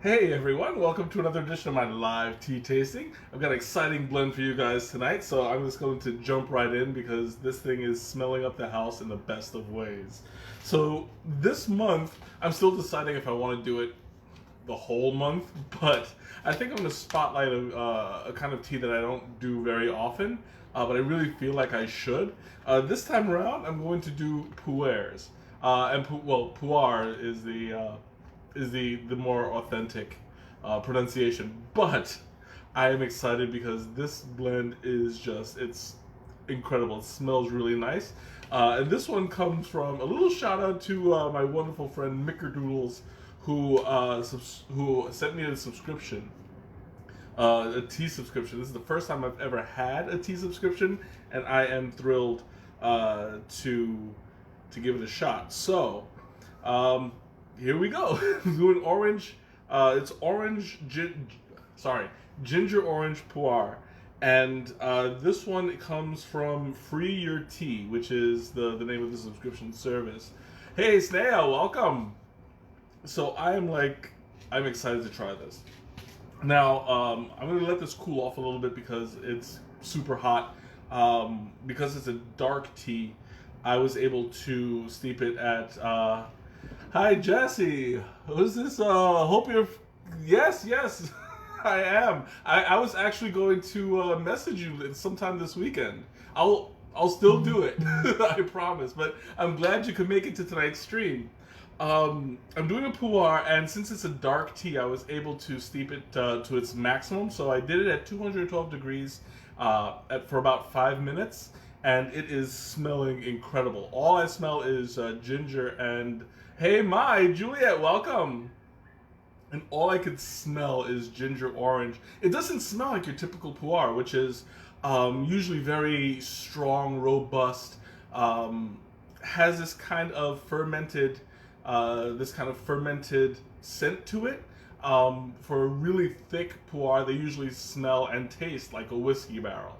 Hey everyone, welcome to another edition of my live tea tasting. I've got an exciting blend for you guys tonight, so I'm just going to jump right in because this thing is smelling up the house in the best of ways. So this month, I'm still deciding if I want to do it the whole month, but I think I'm going to spotlight a kind of tea that I don't do very often, but I really feel like I should. This time around, I'm going to do pu'ers. Pu'er is the more authentic pronunciation. But I am excited because this blend is it's incredible. It smells really nice. And this one comes from a little shout out to my wonderful friend Mickerdoodles, who sent me a subscription, a tea subscription. This is the first time I've ever had a tea subscription, and I am thrilled to give it a shot. So. Here we go. I'm doing orange. It's ginger orange pu'er, and this one comes from Free Your Tea, which is the name of the subscription service. Hey Snea, welcome. So I'm excited to try this. Now I'm gonna let this cool off a little bit because it's super hot. Because it's a dark tea, I was able to steep it at. Hi Jesse, who's this? Hope you're. Yes, I am. I was actually going to message you sometime this weekend. I'll still do it, I promise. But I'm glad you could make it to tonight's stream. I'm doing a pu'er, and since it's a dark tea, I was able to steep it to its maximum. So I did it at 212 degrees for about 5 minutes, and it is smelling incredible. All I smell is ginger and. Hey, Juliet, welcome. And all I could smell is ginger orange. It doesn't smell like your typical pu'er, which is usually very strong, robust, has this kind of fermented scent to it. For a really thick pu'er, they usually smell and taste like a whiskey barrel.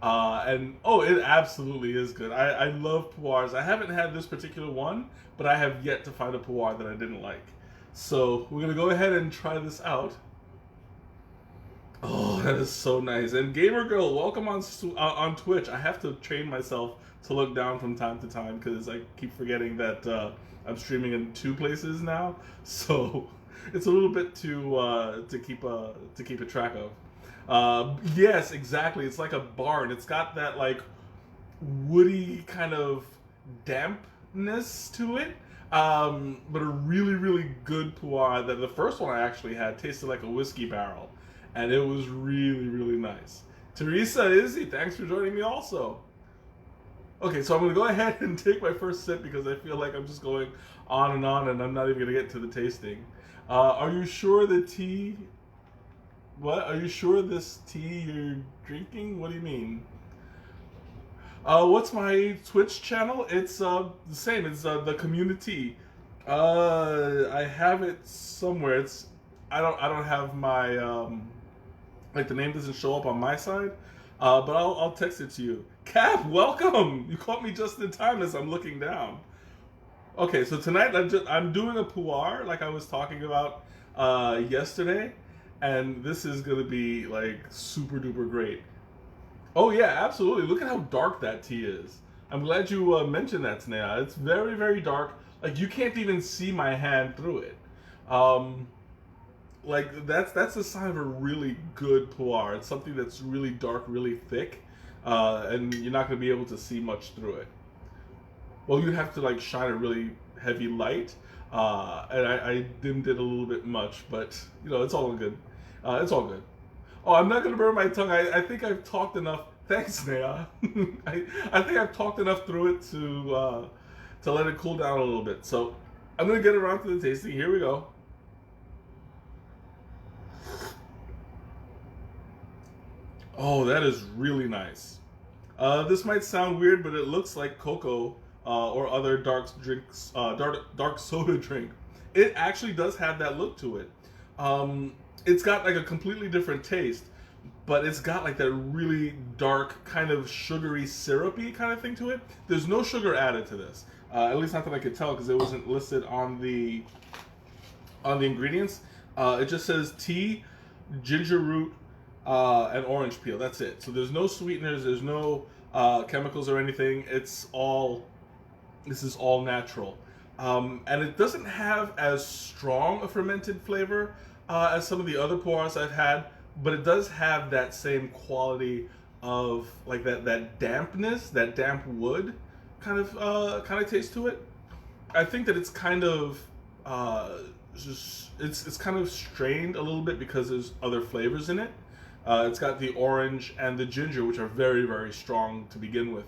It absolutely is good. I love pu'ers. I haven't had this particular one, but I have yet to find a pu'er that I didn't like. So we're gonna go ahead and try this out. Oh, that is so nice. And Gamer Girl, welcome on Twitch. I have to train myself to look down from time to time because I keep forgetting that I'm streaming in 2 places now. So it's a little bit to keep a track of. Yes, exactly. It's like a barn. It's got that woody kind of dampness to it. But a really, really good pu'er. That the first one I actually had tasted like a whiskey barrel, and it was really, really nice. Teresa, Izzy, thanks for joining me also. Okay, so I'm gonna go ahead and take my first sip because I feel like I'm just going on, and I'm not even gonna get to the tasting. Are you sure the tea? What? Are you sure this tea you're drinking? What do you mean? What's my Twitch channel? It's the same. It's TheCommuni-Tea. I have it somewhere. I don't have my the name doesn't show up on my side. But I'll text it to you. Cap, welcome. You caught me just in time as I'm looking down. Okay, so tonight I'm doing a pu'er like I was talking about yesterday. And this is going to be super duper great. Oh yeah, absolutely. Look at how dark that tea is. I'm glad you mentioned that, Snea. It's very, very dark. You can't even see my hand through it. That's a sign of a really good pu'er. It's something that's really dark, really thick, and you're not going to be able to see much through it. Well, you have to shine a really heavy light. And I dimmed it a little bit much, but it's all good. It's all good. Oh, I'm not gonna burn my tongue. I think I've talked enough. Thanks, Naya. I think I've talked enough through it to let it cool down a little bit. So I'm gonna get around to the tasting. Here we go. Oh, that is really nice. This might sound weird, but it looks like cocoa. Or other dark drinks, dark soda drink. It actually does have that look to it. It's got a completely different taste, but it's got that really dark kind of sugary syrupy kind of thing to it. There's no sugar added to this, at least not that I could tell because it wasn't listed on the ingredients. It just says tea, ginger root, and orange peel. That's it. So there's no sweeteners. There's no chemicals or anything. This is all natural. And it doesn't have as strong a fermented flavor as some of the other pu'ers I've had, but it does have that same quality of like that dampness, that damp wood kind of taste to it. I think that it's kind of just it's kind of strained a little bit because there's other flavors in it. It's got the orange and the ginger, which are very, very strong to begin with.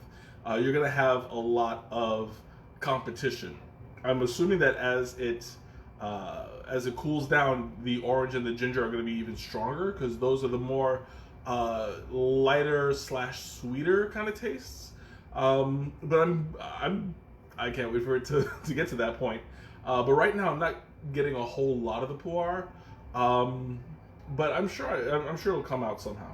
You're gonna have a lot of competition. I'm assuming that as it cools down, the orange and the ginger are going to be even stronger because those are the more lighter slash sweeter kind of tastes. But I can't wait for it to get to that point. But right now, I'm not getting a whole lot of the pu'er. But I'm sure it'll come out somehow.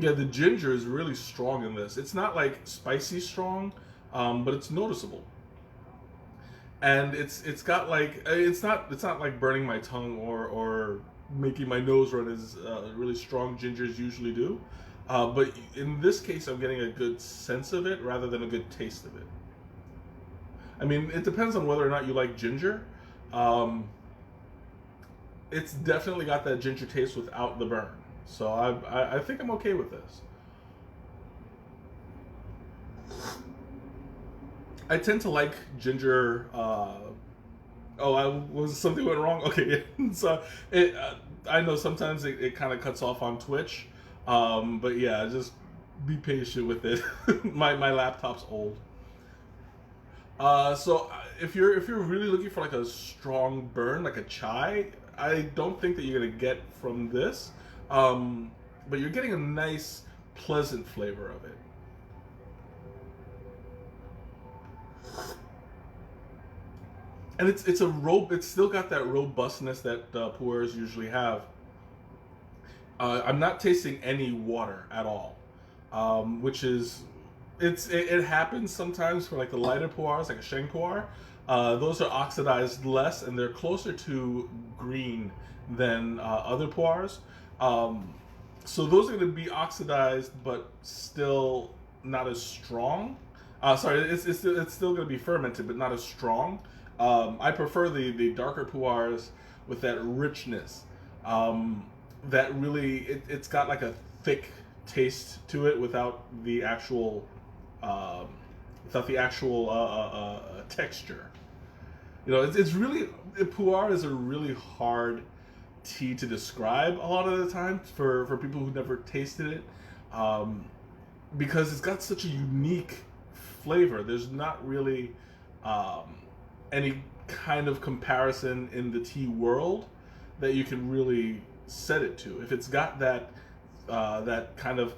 Yeah, the ginger is really strong in this. It's not like spicy strong, but it's noticeable. And it's got like it's not like burning my tongue or making my nose run as really strong gingers usually do. But in this case, I'm getting a good sense of it rather than a good taste of it. I mean, it depends on whether or not you like ginger. Um, it's definitely got that ginger taste without the burn. So I think I'm okay with this. I tend to like ginger. Oh, was something went wrong? Okay, yeah. So I know sometimes it kind of cuts off on Twitch, but yeah, just be patient with it. My laptop's old. So if you're really looking for like a strong burn, like a chai, I don't think that you're gonna get from this. But you're getting a nice, pleasant flavor of it. And it's still got that robustness that pu'ers usually have. I'm not tasting any water at all, which is it happens sometimes for like the lighter pu'ers, like a sheng pu'er. Those are oxidized less, and they're closer to green than other pu'ers. Um, so those are going to be oxidized, but still not as strong. Sorry, it's still going to be fermented, but not as strong. I prefer the darker pu'ers with that richness. That really it's got like a thick taste to it um, without the actual texture. You know, it's really pu'er is a really hard tea to describe a lot of the time for people who never tasted it, um, because it's got such a unique flavor. There's not really um, any kind of comparison in the tea world that you can really set it to. If it's got that kind of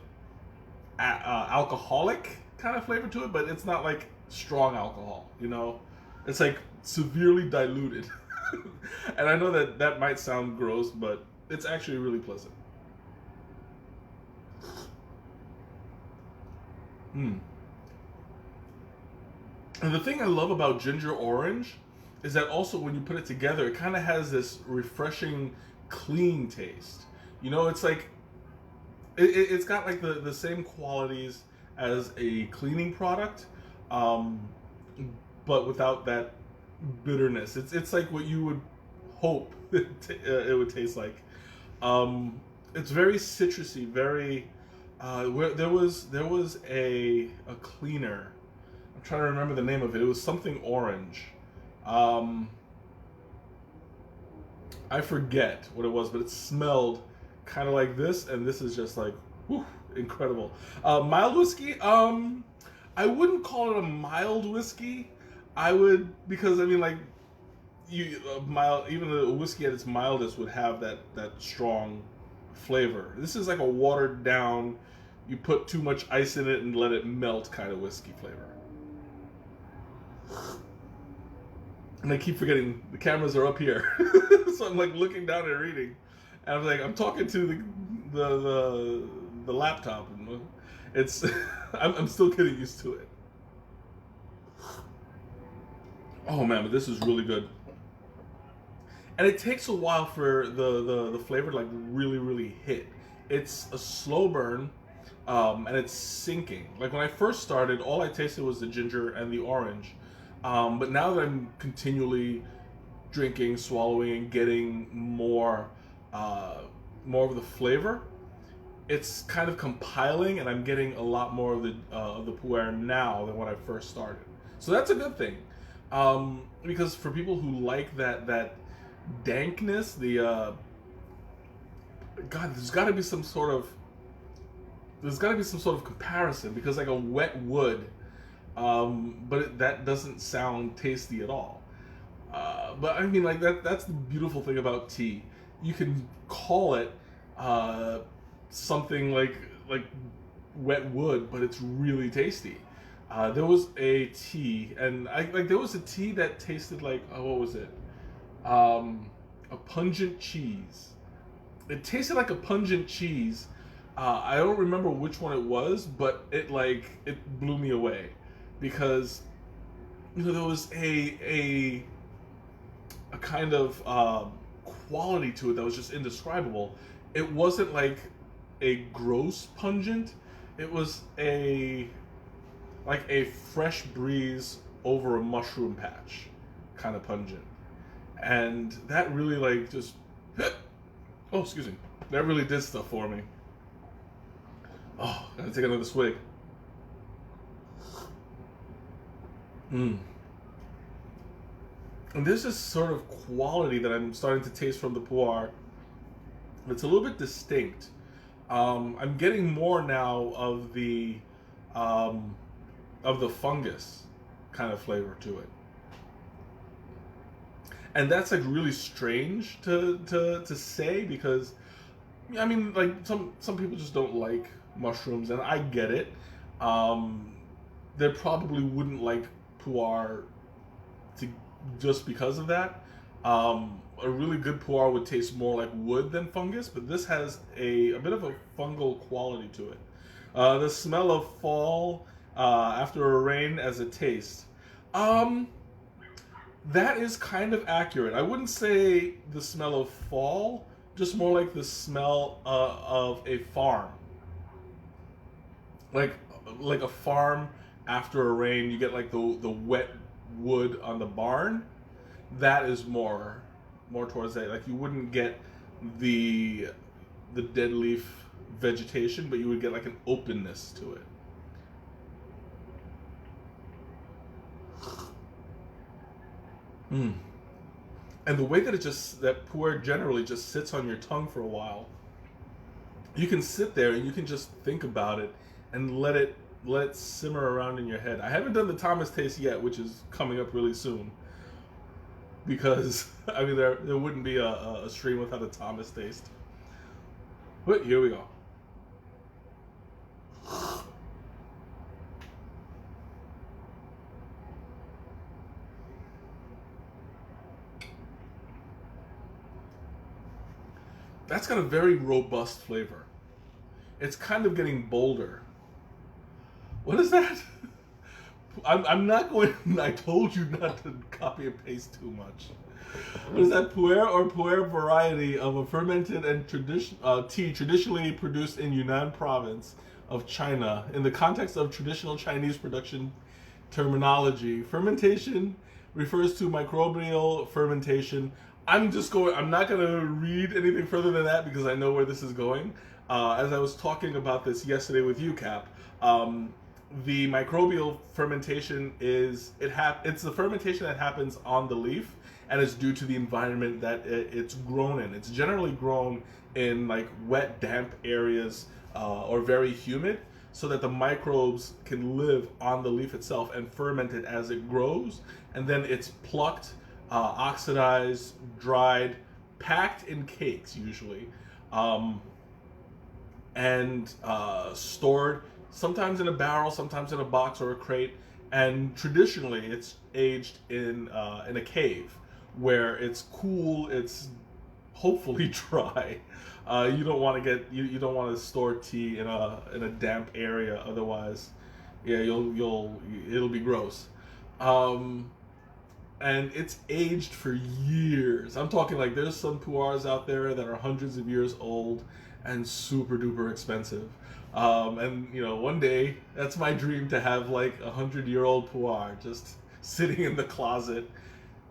alcoholic kind of flavor to it, but it's not like strong alcohol. You know, it's like severely diluted. And I know that that might sound gross, but it's actually really pleasant. Mm. And the thing I love about ginger orange is that also when you put it together, it kind of has this refreshing, clean taste. You know, it's like it's got like the same qualities as a cleaning product, um, but without that bitterness. It's like what you would hope it would taste like. It's very citrusy, very. There was a cleaner. I'm trying to remember the name of it. It was something orange. Um, I forget what it was, but it smelled kind of like this, and this is just like, whew, incredible. Mild whiskey. I wouldn't call it a mild whiskey. I would because I mean like you mild even the whiskey at its mildest would have that strong flavor. This is like a watered down. You put too much ice in it and let it melt kind of whiskey flavor. And I keep forgetting the cameras are up here, so I'm like looking down and reading, and I'm like I'm talking to the laptop, and it's I'm still getting used to it. Oh man, but this is really good. And it takes a while for the flavor to like really hit. It's a slow burn, and it's sinking. Like when I first started, all I tasted was the ginger and the orange. But now that I'm continually drinking, swallowing, and getting uh, more of the flavor, it's kind of compiling, and I'm getting a lot more of the pu'er now than when I first started. So that's a good thing, because for people who like that dankness, God, there's got to be some sort of comparison because like a wet wood, that doesn't sound tasty at all. But I mean, like that's the beautiful thing about tea. You can call it uh, something like wet wood, but it's really tasty. There was a tea, and there was a tea that tasted like, what was it? A pungent cheese. It tasted like a pungent cheese. I don't remember which one it was, but it blew me away because there was a kind of quality to it that was just indescribable. It wasn't like a gross pungent. It was a fresh breeze over a mushroom patch kind of pungent, and that really like just oh, excuse me, that really did stuff for me. Oh, gotta take another swig. Mm. And there's this sort of quality that I'm starting to taste from the pu'er. It's a little bit distinct. I'm getting more now um, of the fungus kind of flavor to it, and that's like really strange to say because I mean like some people just don't like mushrooms, and I get it. Um, they probably wouldn't like pu'er to just because of that. A really good pu'er would taste more like wood than fungus, but this has a bit of a fungal quality to it. The smell of fall after a rain as a taste. Um, that is kind of accurate. I wouldn't say the smell of fall, just more like the smell of a farm. Like like a farm after a rain, you get like the wet wood on the barn. That is more towards that. Like you wouldn't get the the dead leaf vegetation, but you would get like an openness to it. Mm. And the way that that pu'er generally just sits on your tongue for a while, you can sit there and you can just think about it and let it simmer around in your head. I haven't done the Thomas taste yet, which is coming up really soon because I mean there wouldn't be a stream without a Thomas taste. But here we go. That's got a very robust flavor. It's kind of getting bolder. What is that? I'm not going. I told you not to copy and paste too much. What is that? Pu'er or pu'er variety of a fermented and tea traditionally produced in Yunnan province of China. In the context of traditional Chinese production terminology, fermentation refers to microbial fermentation. I'm not going to read anything further than that because I know where this is going. As I was talking about this yesterday with you, Cap, the microbial fermentation it's the fermentation that happens on the leaf, and it's due to the environment that it's grown in. It's generally grown in like wet, damp areas or very humid, so that the microbes can live on the leaf itself and ferment it as it grows, and then it's plucked, oxidized, dried, packed in cakes usually, um, and stored sometimes in a barrel, sometimes in a box or a crate. And traditionally, it's aged in a cave where it's cool. It's hopefully dry. You don't want to you don't want to store tea in a damp area. Otherwise, yeah, it'll be gross. Um, and it's aged for years. I'm talking like there's some puars out there that are hundreds of years old and super duper expensive. And you know, one day that's my dream to have like 100-year-old puar just sitting in the closet.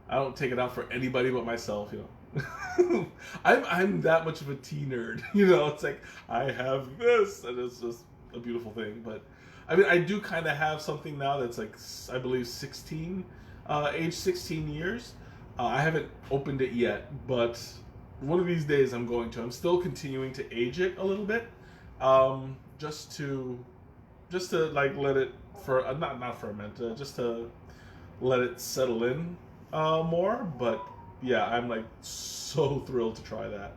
I don't take it out for anybody but myself, you know. I'm that much of a tea nerd, you know. It's like I have this, and it's just a beautiful thing. But I mean, I do kind of have something now that's like I believe 16, age 16 years. I haven't opened it yet, but one of these days I'm going to. I'm still continuing to age it a little bit, just to like let it for not ferment, just to let it settle in more. But yeah, I'm like so thrilled to try that.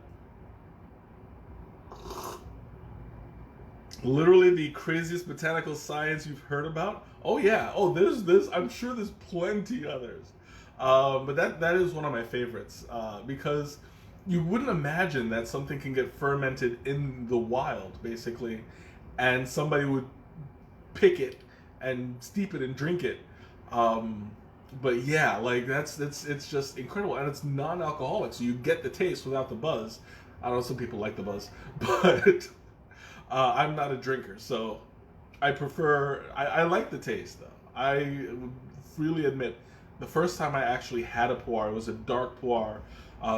Literally the craziest botanical science you've heard about. Oh yeah. Oh, there's this. I'm sure there's plenty others. But that is one of my favorites because you wouldn't imagine that something can get fermented in the wild, basically, and somebody would pick it and steep it and drink it. But yeah, like it's just incredible, and it's non-alcoholic, so you get the taste without the buzz. I know some people like the buzz, but I'm not a drinker, so I prefer. I like the taste though. I freely admit, the first time I actually had a puar, it was a dark puar,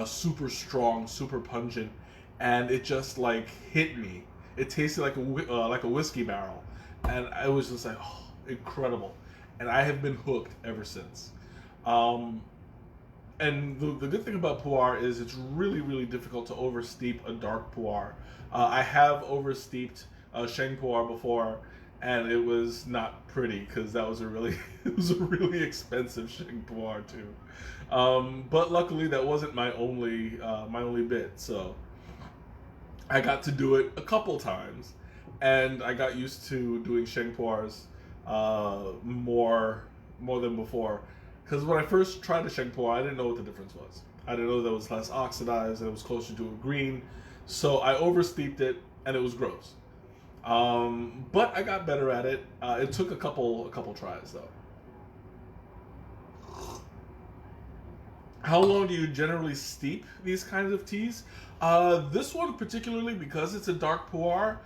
super strong, super pungent, and it just like hit me. It tasted like a whiskey barrel, and I was just like, oh, incredible. And I have been hooked ever since. Um, and the good thing about puar is it's really, really difficult to oversteep a dark puar. I have oversteeped Sheng puar before, and it was not pretty because that was a really it was a really expensive Sheng puar too. But luckily that wasn't my only bit, so I got to do it a couple times, and I got used to doing Sheng puars more than before. Because when I first tried the Sheng puar, I didn't know what the difference was. I didn't know that it was less oxidized and it was closer to a green. So I oversteeped it, and it was gross. But I got better at it. It took a couple tries though. How long do you generally steep these kinds of teas? This one particularly, because it's a dark puar,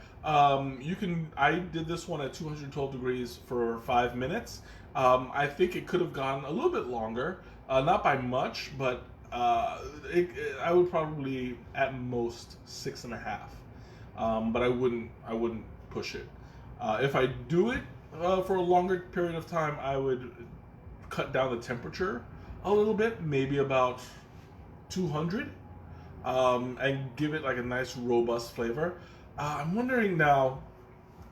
you can. I did this one at 212 degrees for 5 minutes. I think it could have gone a little bit longer, not by much, but I would probably at most 6.5. But I wouldn't push it. If I do it for a longer period of time, I would cut down the temperature a little bit, maybe about 200, and give it like a nice robust flavor. I'm wondering now,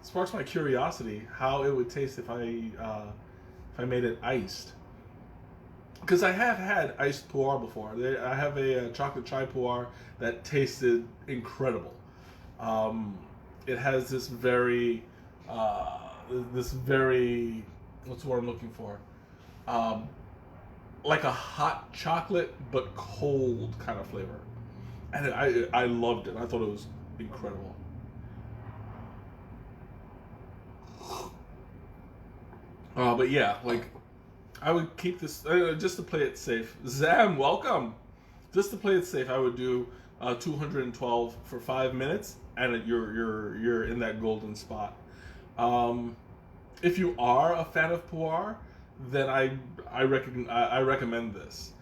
sparks my curiosity, how it would taste if I made it iced. Because I have had iced puar before. I have a chocolate chai puar that tasted incredible. It has this very, what's the word I'm looking for? Like a hot chocolate but cold kind of flavor, and I loved it. I thought it was incredible. But yeah, like I would keep this just to play it safe. Zam, welcome. Just to play it safe, I would do 212 for 5 minutes, and you're in that golden spot. If you are a fan of puar, then I recommend this.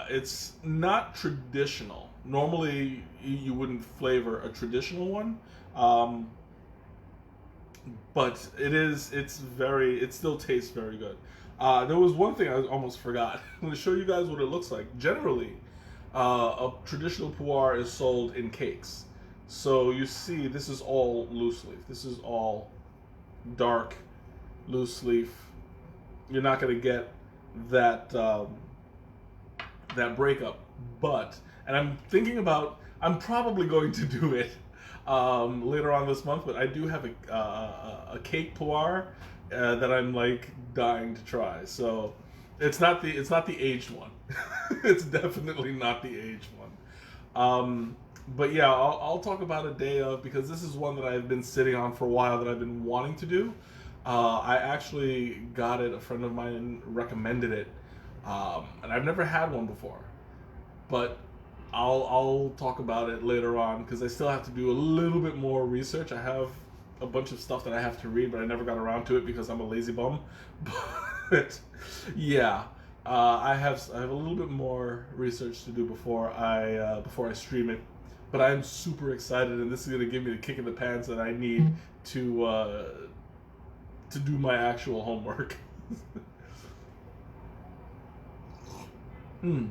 It's not traditional. Normally, you wouldn't flavor a traditional one, but it still tastes very good. There was one thing I almost forgot. I'm going to show you guys what it looks like. Generally, a traditional puar is sold in cakes. So you see, this is all loose leaf. This is all dark loose leaf. You're not going to get that that breakup. And I'm probably going to do it later on this month. But I do have a cake puar that I'm like dying to try. So it's not the aged one. It's definitely not the aged one. But yeah, I'll talk about a day of, because this is one that I've been sitting on for a while that I've been wanting to do. I actually got it. A friend of mine recommended it and I've never had one before. But I'll talk about it later on because I still have to do a little bit more research. I have a bunch of stuff that I have to read, but I never got around to it because I'm a lazy bum. But yeah, I have a little bit more research to do before I stream it. But I'm super excited, and this is gonna give me the kick in the pants that I need to do my actual homework. Hmm.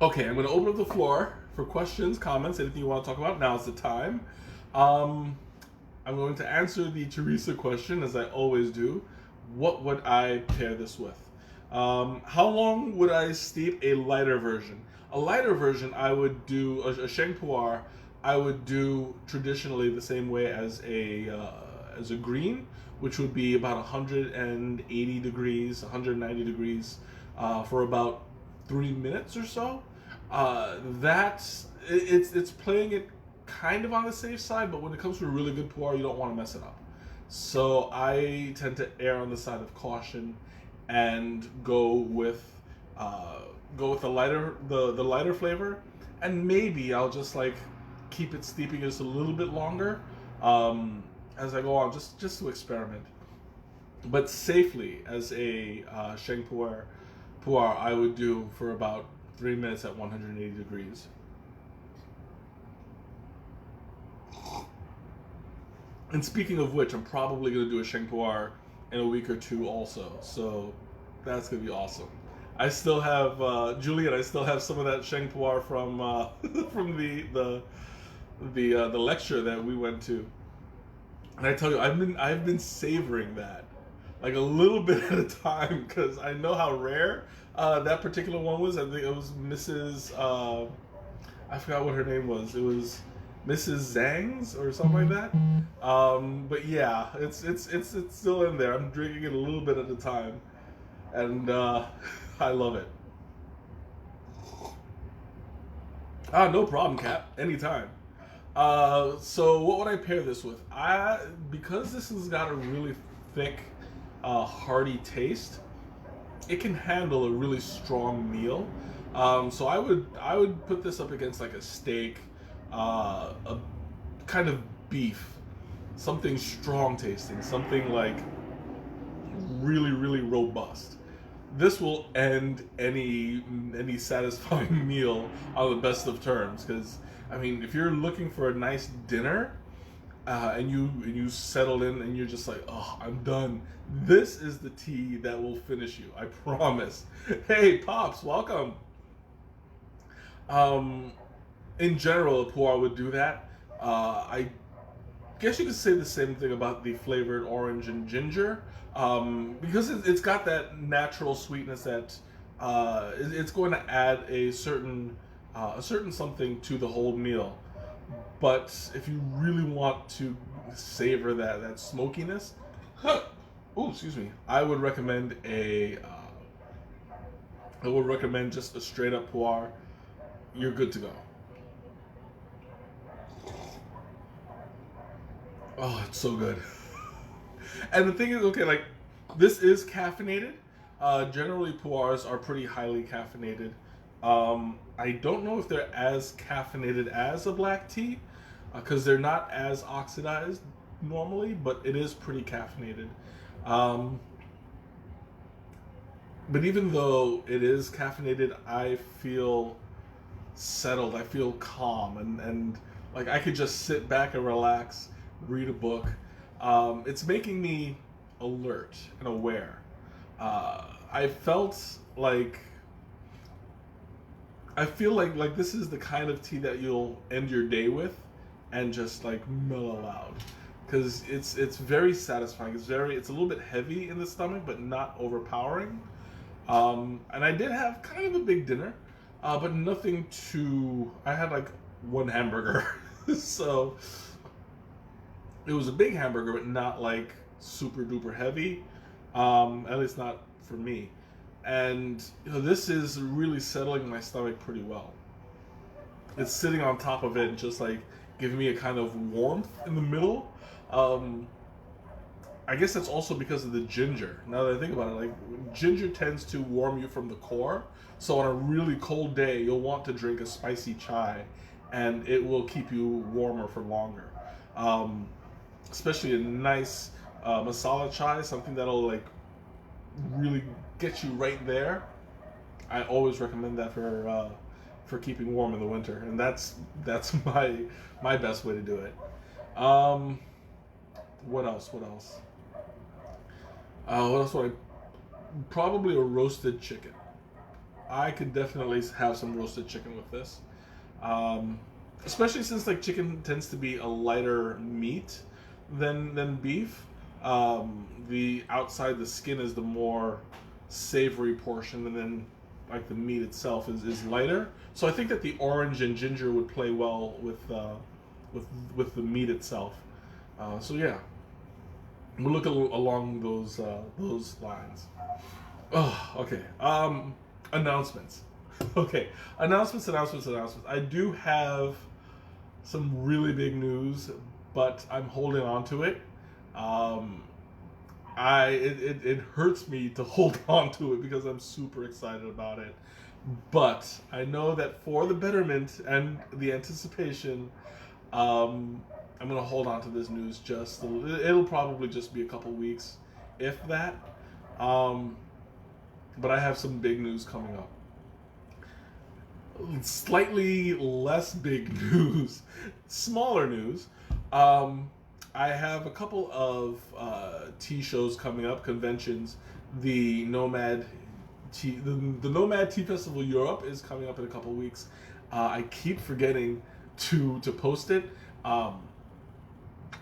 Okay, I'm going to open up the floor for questions, comments, anything you want to talk about. Now's the time. Um, I'm going to answer the Teresa question, as I always do. What would I pair this with? How long would I steep a lighter version? A lighter version, I would do a Sheng Pu'er. I would do traditionally the same way as a green, which would be about 180 degrees, 190 degrees, for about 3 minutes or so. It's playing it kind of on the safe side, but when it comes to a really good pu'er, you don't want to mess it up. So I tend to err on the side of caution and go with the lighter flavor, and maybe I'll just like keep it steeping just a little bit longer as I go on, just to experiment. But safely as a Sheng pu'er, I would do for about 3 minutes at 180 degrees. And speaking of which, I'm probably going to do a Sheng pu'er in a week or two also. So that's going to be awesome. I still have Juliet. I still have some of that Sheng pu'er from from the lecture that we went to. And I tell you, I've been savoring that like a little bit at a time because I know how rare that particular one was. I think it was Mrs. I forgot what her name was. It was Mrs. Zhang's or something like that. But yeah, it's still in there. I'm drinking it a little bit at a time, and I love it. No problem, Cap. Anytime. So what would I pair this with? Because this has got a really thick, hearty taste. It can handle a really strong meal. So I would put this up against like a steak, a kind of beef, something strong tasting, something like really really robust. This will end any satisfying meal on the best of terms. Because I mean, if you're looking for a nice dinner, and you settle in and you're just like, oh, I'm done. This is the tea that will finish you. I promise. Hey, pops, welcome. Um, in general, a pu'er would do that. I guess you could say the same thing about the flavored orange and ginger, because it's got that natural sweetness that it's going to add a certain something to the whole meal. But if you really want to savor that smokiness, oh, excuse me, I would recommend just a straight up pu'er. You're good to go. Oh, it's so good. And the thing is, okay, like this is caffeinated. Generally, pu'ers are pretty highly caffeinated. I don't know if they're as caffeinated as a black tea, because they're not as oxidized normally, but it is pretty caffeinated. Um, but even though it is caffeinated, I feel settled. I feel calm, and like I could just sit back and relax, read a book. It's making me alert and aware. I felt like I feel like this is the kind of tea that you'll end your day with, and just like mellow out, because it's very satisfying. It's a little bit heavy in the stomach, but not overpowering. And I did have kind of a big dinner, but nothing too. I had like one hamburger, so it was a big hamburger, but not like super duper heavy. At least not for me. And this is really settling my stomach pretty well. It's sitting on top of it and just like giving me a kind of warmth in the middle. Um, I guess that's also because of the ginger. Now that I think about it, like ginger tends to warm you from the core. So on a really cold day, you'll want to drink a spicy chai, and it will keep you warmer for longer. Um, Especially a nice masala chai, something that'll like really get you right there. I always recommend that for keeping warm in the winter, and that's my best way to do it. Um, what else? What else? What else would I? Probably a roasted chicken. I could definitely have some roasted chicken with this. Um, Especially since like chicken tends to be a lighter meat than beef. The outside the skin is the more savory portion, and then like the meat itself is lighter. So I think that the orange and ginger would play well with the meat itself. So yeah, we'll look along those lines. Oh, okay. Announcements. Okay, announcements. I do have some really big news, but I'm holding on to it. Um, it hurts me to hold on to it because I'm super excited about it. But I know that for the betterment and the anticipation, I'm gonna hold on to this news it'll probably just be a couple weeks, if that. Um, but I have some big news coming up. Slightly less big news, smaller news. Um, I have a couple of tea shows coming up, conventions. The Nomad the Nomad Tea Festival Europe is coming up in a couple weeks. I keep forgetting to post it. Um,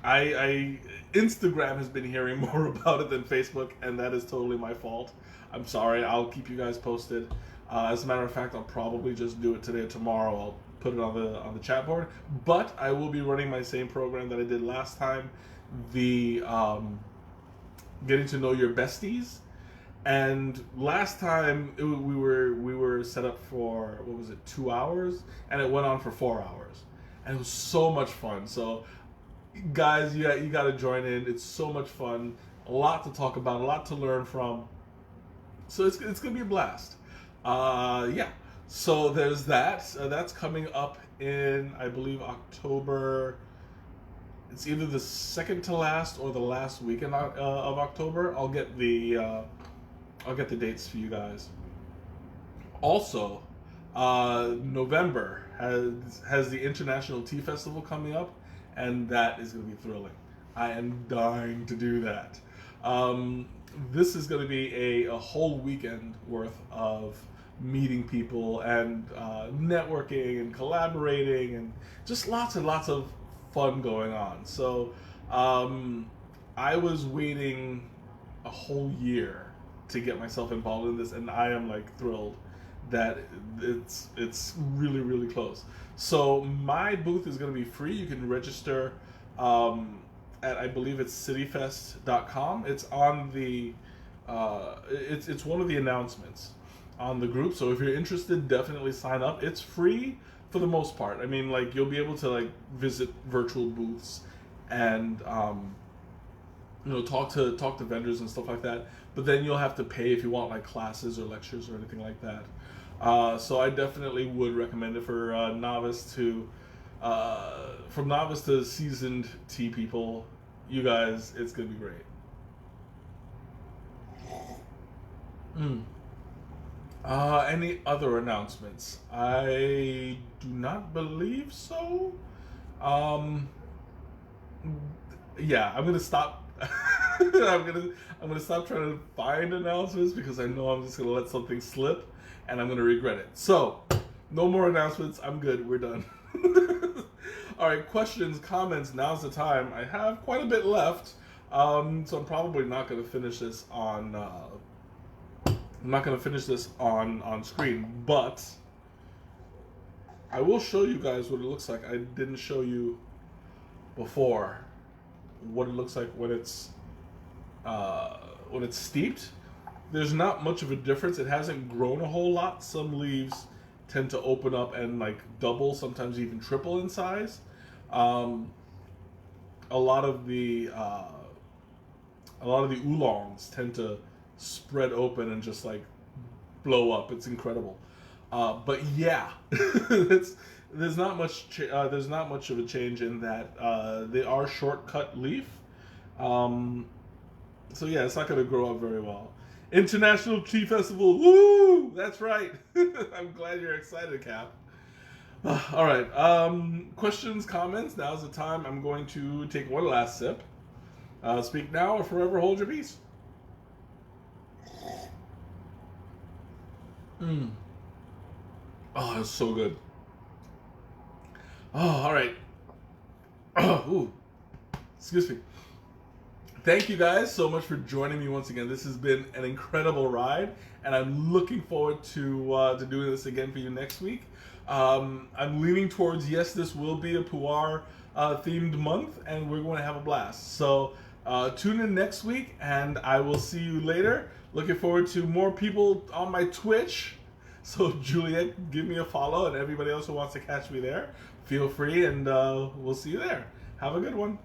I Instagram has been hearing more about it than Facebook, and that is totally my fault. I'm sorry. I'll keep you guys posted. As a matter of fact, I'll probably just do it today or tomorrow. I'll put it on the chat board. But I will be running my same program that I did last time, the getting to know your besties. And last time we were set up for, what was it, 2 hours, and it went on for 4 hours, and it was so much fun. So guys, you got to join in. It's so much fun. A lot to talk about, a lot to learn from. So it's gonna be a blast. Yeah. So there's that. That's coming up in, I believe, October. It's either the second to last or the last weekend of October. I'll get the dates for you guys. Also, November has the International Tea Festival coming up, and that is going to be thrilling. I am dying to do that. This is going to be a whole weekend worth of meeting people and networking and collaborating and just lots and lots of fun going on. So I was waiting a whole year to get myself involved in this, and I am like thrilled that it's really close. So my booth is going to be free. You can register at, I believe it's cityfest.com. It's on the it's one of the announcements on the group. So if you're interested, definitely sign up. It's free for the most part. I mean, like, you'll be able to like visit virtual booths and talk to vendors and stuff like that. But then you'll have to pay if you want like classes or lectures or anything like that. So I definitely would recommend it for novice to from novice to seasoned tea people. You guys, it's gonna be great. Any other announcements? I do not believe so. Um, yeah, I'm gonna stop. I'm gonna stop trying to find announcements because I know I'm just gonna let something slip, and I'm gonna regret it. So, no more announcements. I'm good. We're done. All right, questions, comments. Now's the time. I have quite a bit left, so I'm probably not gonna finish this on. I'm not gonna finish this on screen, but I will show you guys what it looks like. I didn't show you before what it looks like when it's steeped. There's not much of a difference. It hasn't grown a whole lot. Some leaves tend to open up and like double, sometimes even triple in size. A lot of the A lot of the oolongs tend to spread open and just like blow up. It's incredible. But yeah, there's not much there's not much of a change in that. They are shortcut leaf. Um, so yeah, it's not going to grow up very well. International Tea Festival. Woo! That's right. I'm glad you're excited, Cap. All right. Questions, comments. Now's the time. I'm going to take one last sip. Speak now or forever hold your peace. Mm. Oh, it's so good. Oh, all right. Ooh. Excuse me. Thank you guys so much for joining me once again. This has been an incredible ride, and I'm looking forward to doing this again for you next week. I'm leaning towards, yes, this will be a Puar themed month, and we're going to have a blast. So tune in next week, and I will see you later. Looking forward to more people on my Twitch. So Juliet, give me a follow, and everybody else who wants to catch me there, feel free, and we'll see you there. Have a good one.